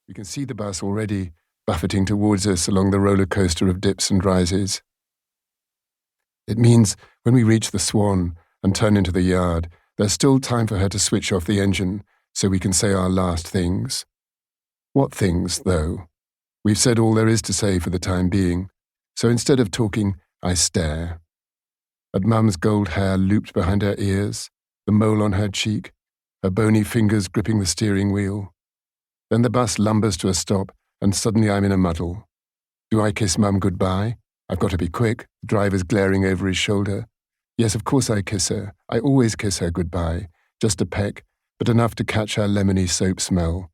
We can see the bus already buffeting towards us along the roller coaster of dips and rises. It means when we reach the Swan and turn into the yard, there's still time for her to switch off the engine so we can say our last things. What things, though? We've said all there is to say for the time being, so instead of talking, I stare. At Mum's gold hair looped behind her ears, the mole on her cheek, her bony fingers gripping the steering wheel. Then the bus lumbers to a stop, and suddenly I'm in a muddle. Do I kiss Mum goodbye? I've got to be quick, the driver's glaring over his shoulder. Yes, of course I kiss her. I always kiss her goodbye. Just a peck, but enough to catch her lemony soap smell.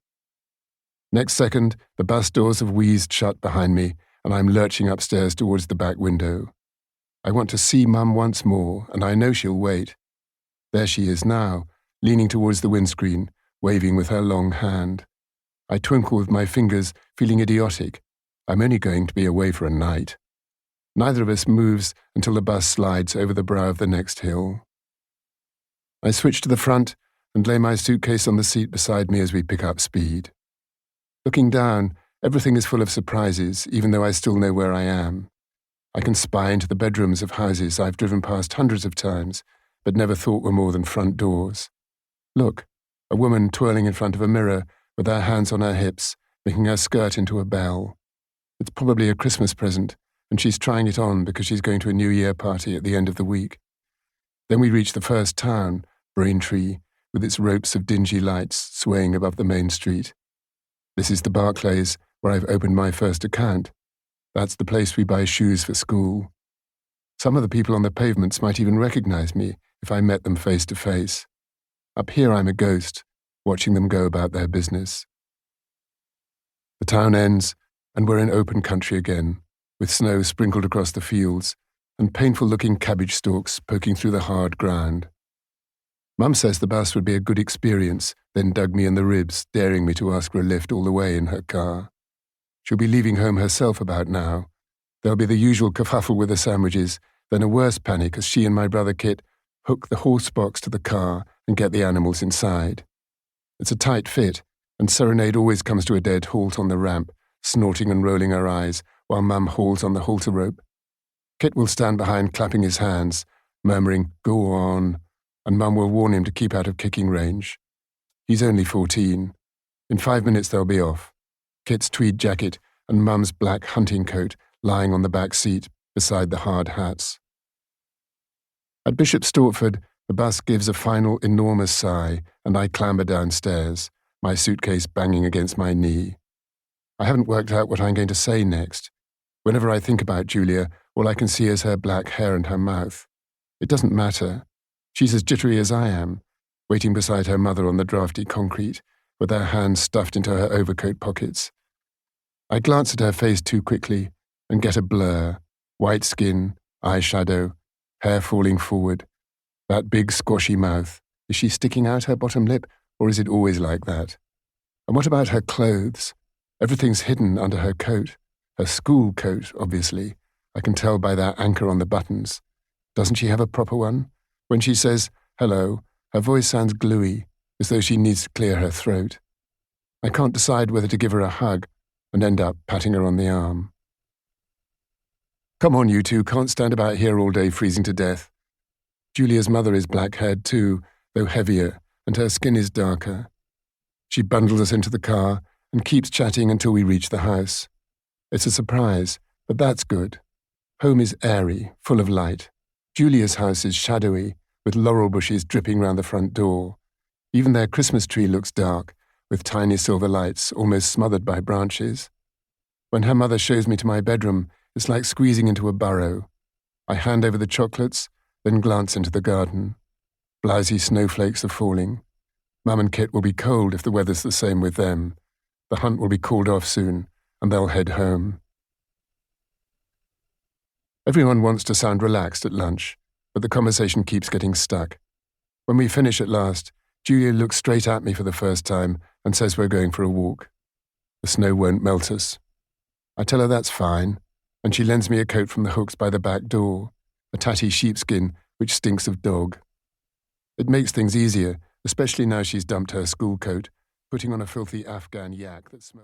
Next second, the bus doors have wheezed shut behind me, and I'm lurching upstairs towards the back window. I want to see Mum once more, and I know she'll wait. There she is now, leaning towards the windscreen, waving with her long hand. I twinkle with my fingers, feeling idiotic. I'm only going to be away for a night. Neither of us moves until the bus slides over the brow of the next hill. I switch to the front and lay my suitcase on the seat beside me as we pick up speed. Looking down, everything is full of surprises, even though I still know where I am. I can spy into the bedrooms of houses I've driven past hundreds of times, but never thought were more than front doors. Look, a woman twirling in front of a mirror with her hands on her hips, making her skirt into a bell. It's probably a Christmas present, and she's trying it on because she's going to a New Year party at the end of the week. Then we reach the first town, Braintree, with its ropes of dingy lights swaying above the main street. This is the Barclays, where I've opened my first account. That's the place we buy shoes for school. Some of the people on the pavements might even recognize me if I met them face to face. Up here I'm a ghost, watching them go about their business. The town ends, and we're in open country again, with snow sprinkled across the fields and painful-looking cabbage stalks poking through the hard ground. Mum says the bus would be a good experience, then dug me in the ribs, daring me to ask for a lift all the way in her car. She'll be leaving home herself about now. There'll be the usual kerfuffle with the sandwiches, then a worse panic as she and my brother Kit hook the horse box to the car and get the animals inside. It's a tight fit, and Serenade always comes to a dead halt on the ramp, snorting and rolling her eyes, while Mum hauls on the halter rope. Kit will stand behind clapping his hands, murmuring, "Go on," and Mum will warn him to keep out of kicking range. He's only 14. In 5 minutes they'll be off. Kit's tweed jacket and Mum's black hunting coat lying on the back seat beside the hard hats. At Bishop Stortford, the bus gives a final enormous sigh, and I clamber downstairs, my suitcase banging against my knee. I haven't worked out what I'm going to say next. Whenever I think about Julia, all I can see is her black hair and her mouth. It doesn't matter. She's as jittery as I am, waiting beside her mother on the drafty concrete, with her hands stuffed into her overcoat pockets. I glance at her face too quickly and get a blur. White skin, eyeshadow, hair falling forward. That big squashy mouth. Is she sticking out her bottom lip, or is it always like that? And what about her clothes? Everything's hidden under her coat. Her school coat, obviously. I can tell by that anchor on the buttons. Doesn't she have a proper one? When she says, "Hello," her voice sounds gluey, as though she needs to clear her throat. I can't decide whether to give her a hug and end up patting her on the arm. "Come on, you two, can't stand about here all day freezing to death." Julia's mother is black-haired too, though heavier, and her skin is darker. She bundles us into the car and keeps chatting until we reach the house. It's a surprise, but that's good. Home is airy, full of light. Julia's house is shadowy, with laurel bushes dripping round the front door. Even their Christmas tree looks dark, with tiny silver lights almost smothered by branches. When her mother shows me to my bedroom, it's like squeezing into a burrow. I hand over the chocolates, then glance into the garden. Blousy snowflakes are falling. Mum and Kit will be cold if the weather's the same with them. The hunt will be called off soon, and they'll head home. Everyone wants to sound relaxed at lunch, but the conversation keeps getting stuck. When we finish at last, Julia looks straight at me for the first time and says we're going for a walk. The snow won't melt us. I tell her that's fine, and she lends me a coat from the hooks by the back door, a tatty sheepskin which stinks of dog. It makes things easier, especially now she's dumped her school coat, putting on a filthy Afghan yak that smells...